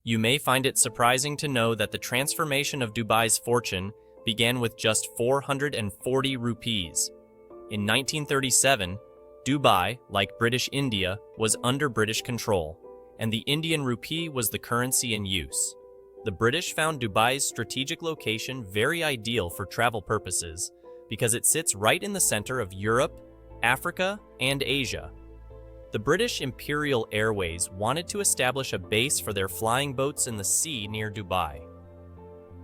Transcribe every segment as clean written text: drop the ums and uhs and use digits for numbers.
You may find it surprising to know that the transformation of Dubai's fortune began with just 440 rupees. In 1937, Dubai, like British India, was under British control, and the Indian rupee was the currency in use. The British found Dubai's strategic location very ideal for travel purposes because it sits right in the center of Europe, Africa, and Asia. The British Imperial Airways wanted to establish a base for their flying boats in the sea near Dubai.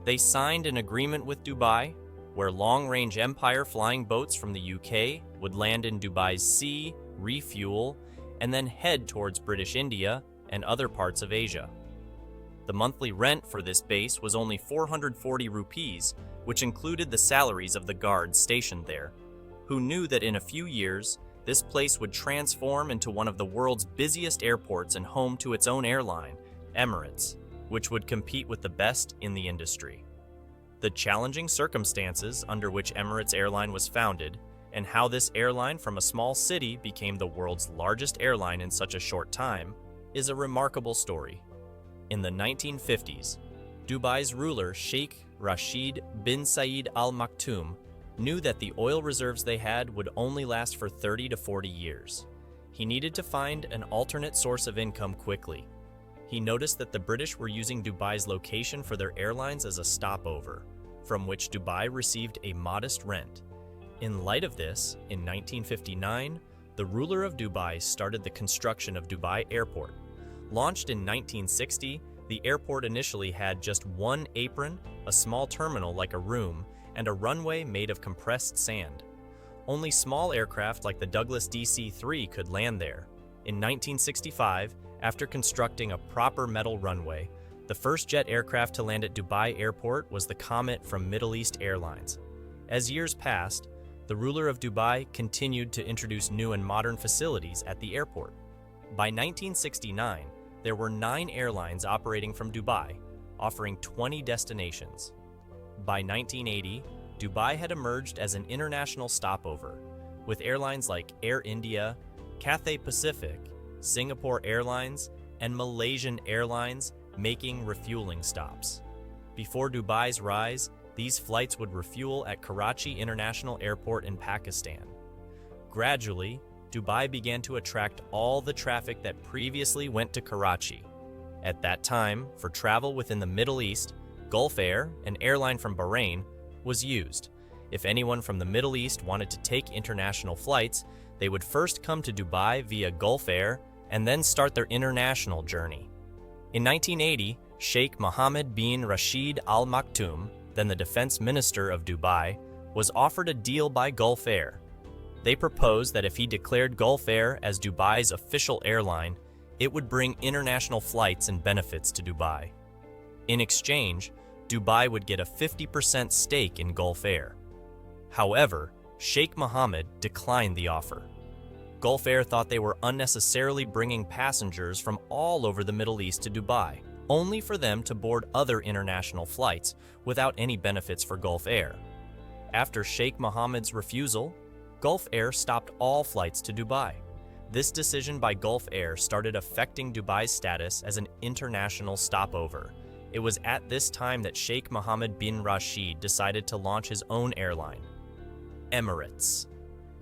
They signed an agreement with Dubai, where long-range Empire flying boats from the UK would land in Dubai's sea, refuel, and then head towards British India and other parts of Asia. The monthly rent for this base was only 440 rupees, which included the salaries of the guards stationed there, who knew that in a few years, this place would transform into one of the world's busiest airports and home to its own airline, Emirates, which would compete with the best in the industry. The challenging circumstances under which Emirates Airline was founded, and how this airline from a small city became the world's largest airline in such a short time, is a remarkable story. In the 1950s, Dubai's ruler Sheikh Rashed bin Saeed Al Maktoum knew that the oil reserves they had would only last for 30 to 40 years. He needed to find an alternate source of income quickly. He noticed that the British were using Dubai's location for their airlines as a stopover, from which Dubai received a modest rent. In light of this, in 1959, the ruler of Dubai started the construction of Dubai Airport. Launched in 1960, the airport initially had just one apron, a small terminal like a room, and a runway made of compressed sand. Only small aircraft like the Douglas DC-3 could land there. In 1965, after constructing a proper metal runway, the first jet aircraft to land at Dubai Airport was the Comet from Middle East Airlines. As years passed, the ruler of Dubai continued to introduce new and modern facilities at the airport. By 1969, there were 9 airlines operating from Dubai, offering 20 destinations. By 1980, Dubai had emerged as an international stopover, with airlines like Air India, Cathay Pacific, Singapore Airlines, and Malaysian Airlines making refueling stops. Before Dubai's rise, these flights would refuel at Karachi International Airport in Pakistan. Gradually, Dubai began to attract all the traffic that previously went to Karachi. At that time, for travel within the Middle East, Gulf Air, an airline from Bahrain, was used. If anyone from the Middle East wanted to take international flights, they would first come to Dubai via Gulf Air and then start their international journey. In 1980, Sheikh Mohammed bin Rashed Al Maktoum, then the defense minister of Dubai, was offered a deal by Gulf Air. They proposed that if he declared Gulf Air as Dubai's official airline, it would bring international flights and benefits to Dubai. In exchange, Dubai would get a 50% stake in Gulf Air. However, Sheikh Mohammed declined the offer. Gulf Air thought they were unnecessarily bringing passengers from all over the Middle East to Dubai, only for them to board other international flights without any benefits for Gulf Air. After Sheikh Mohammed's refusal, Gulf Air stopped all flights to Dubai. This decision by Gulf Air started affecting Dubai's status as an international stopover. It was at this time that Sheikh Mohammed bin Rashed decided to launch his own airline, Emirates.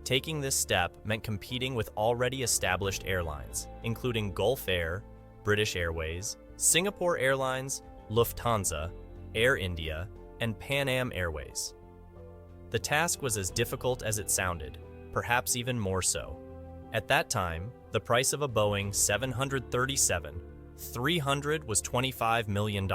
Taking this step meant competing with already established airlines, including Gulf Air, British Airways, Singapore Airlines, Lufthansa, Air India, and Pan Am Airways. The task was as difficult as it sounded, perhaps even more so. At that time, the price of a Boeing 737-300 was $25 million.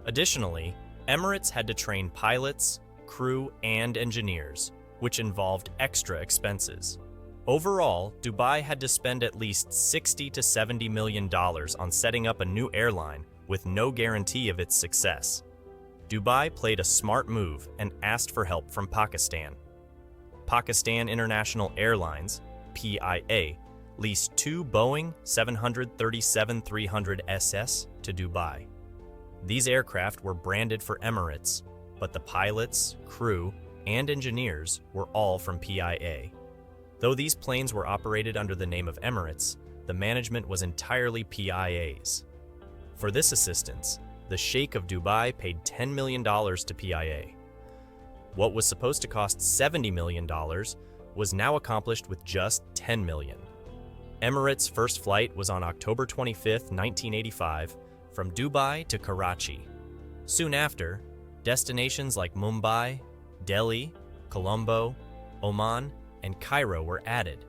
Additionally, Emirates had to train pilots, crew, and engineers, which involved extra expenses. Overall, Dubai had to spend at least $60 to $70 million on setting up a new airline with no guarantee of its success. Dubai played a smart move and asked for help from Pakistan. Pakistan International Airlines, PIA, leased 2 Boeing 737-300 SS to Dubai. These aircraft were branded for Emirates, but the pilots, crew, and engineers were all from PIA. Though these planes were operated under the name of Emirates, the management was entirely PIA's. For this assistance, the Sheikh of Dubai paid $10 million to PIA. What was supposed to cost $70 million was now accomplished with just $10 million. Emirates' first flight was on October 25, 1985, from Dubai to Karachi. Soon after, destinations like Mumbai, Delhi, Colombo, Oman, and Cairo were added.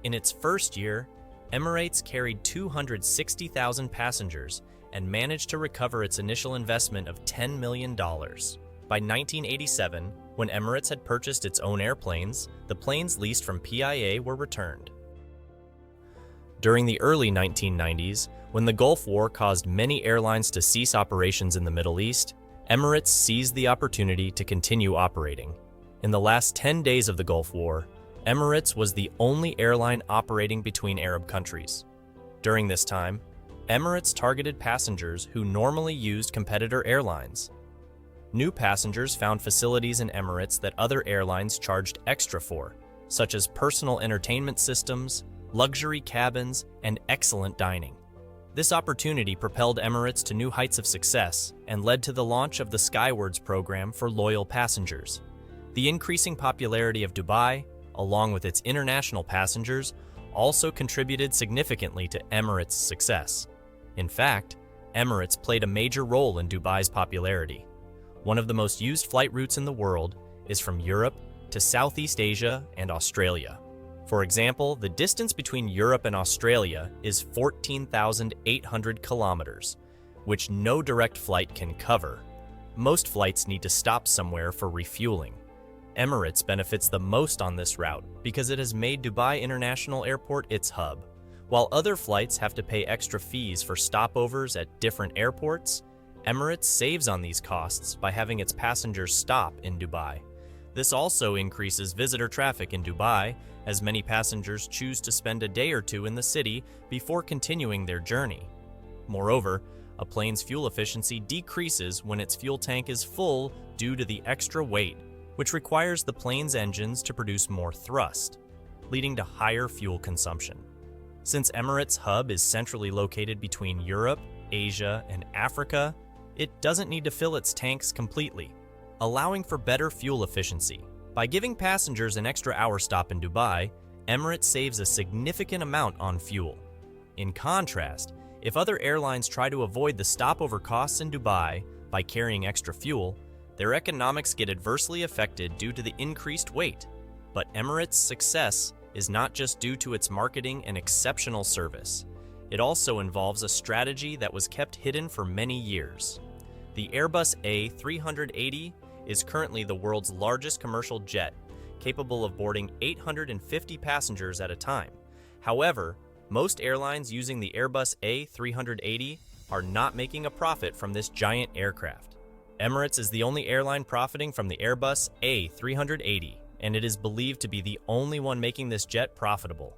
In its first year, Emirates carried 260,000 passengers and managed to recover its initial investment of $10 million. By 1987, when Emirates had purchased its own airplanes, the planes leased from PIA were returned. During the early 1990s, when the Gulf War caused many airlines to cease operations in the Middle East, Emirates seized the opportunity to continue operating. In the last 10 days of the Gulf War, Emirates was the only airline operating between Arab countries. During this time, Emirates targeted passengers who normally used competitor airlines. New passengers found facilities in Emirates that other airlines charged extra for, such as personal entertainment systems, luxury cabins, and excellent dining. This opportunity propelled Emirates to new heights of success and led to the launch of the Skywards program for loyal passengers. The increasing popularity of Dubai, along with its international passengers, also contributed significantly to Emirates' success. In fact, Emirates played a major role in Dubai's popularity. One of the most used flight routes in the world is from Europe to Southeast Asia and Australia. For example, the distance between Europe and Australia is 14,800 kilometers, which no direct flight can cover. Most flights need to stop somewhere for refueling. Emirates benefits the most on this route because it has made Dubai International Airport its hub. While other flights have to pay extra fees for stopovers at different airports, Emirates saves on these costs by having its passengers stop in Dubai. This also increases visitor traffic in Dubai, as many passengers choose to spend a day or two in the city before continuing their journey. Moreover, a plane's fuel efficiency decreases when its fuel tank is full due to the extra weight, which requires the plane's engines to produce more thrust, leading to higher fuel consumption. Since Emirates' hub is centrally located between Europe, Asia, and Africa, it doesn't need to fill its tanks completely, allowing for better fuel efficiency. By giving passengers an extra hour stop in Dubai, Emirates saves a significant amount on fuel. In contrast, if other airlines try to avoid the stopover costs in Dubai by carrying extra fuel, their economics get adversely affected due to the increased weight. But Emirates' success is not just due to its marketing and exceptional service. It also involves a strategy that was kept hidden for many years. The Airbus A380 is currently the world's largest commercial jet, capable of boarding 850 passengers at a time. However, most airlines using the Airbus A380 are not making a profit from this giant aircraft. Emirates is the only airline profiting from the Airbus A380, and it is believed to be the only one making this jet profitable.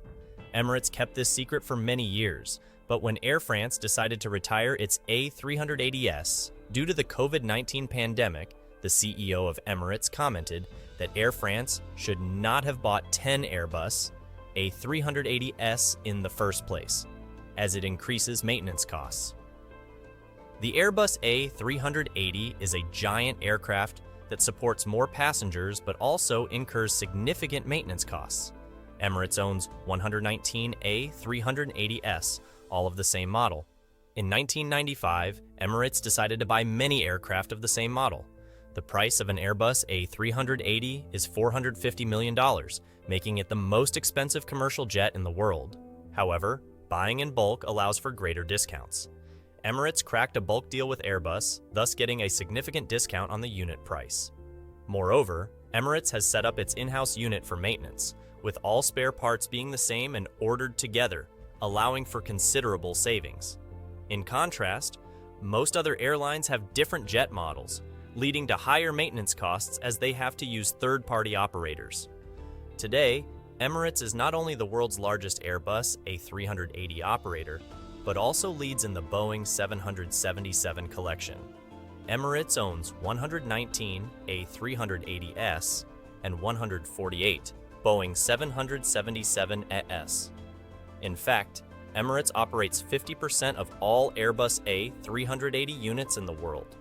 Emirates kept this secret for many years, but when Air France decided to retire its A380s due to the COVID-19 pandemic, the CEO of Emirates commented that Air France should not have bought 10 Airbus A380s in the first place, as it increases maintenance costs. The Airbus A380 is a giant aircraft that supports more passengers but also incurs significant maintenance costs. Emirates owns 119 A380s, all of the same model. In 1995, Emirates decided to buy many aircraft of the same model. The price of an Airbus A380 is $450 million, making it the most expensive commercial jet in the world. However, buying in bulk allows for greater discounts. Emirates cracked a bulk deal with Airbus, thus getting a significant discount on the unit price. Moreover, Emirates has set up its in-house unit for maintenance, with all spare parts being the same and ordered together, allowing for considerable savings. In contrast, most other airlines have different jet models, leading to higher maintenance costs as they have to use third-party operators. Today, Emirates is not only the world's largest Airbus A380 operator, but also leads in the Boeing 777 collection. Emirates owns 119 A380s and 148 Boeing 777s. In fact, Emirates operates 50% of all Airbus A380 units in the world.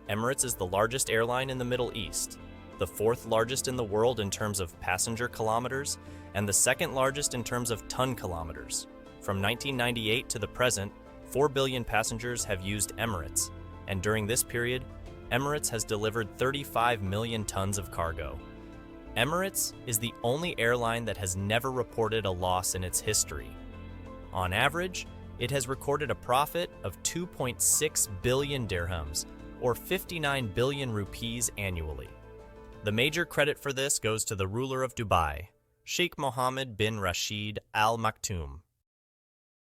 Emirates is the largest airline in the Middle East, the fourth largest in the world in terms of passenger kilometers, and the second largest in terms of ton kilometers. From 1998 to the present, 4 billion passengers have used Emirates, and during this period, Emirates has delivered 35 million tons of cargo. Emirates is the only airline that has never reported a loss in its history. On average, it has recorded a profit of 2.6 billion dirhams, or 59 billion rupees annually. The major credit for this goes to the ruler of Dubai, Sheikh Mohammed bin Rashed Al Maktoum.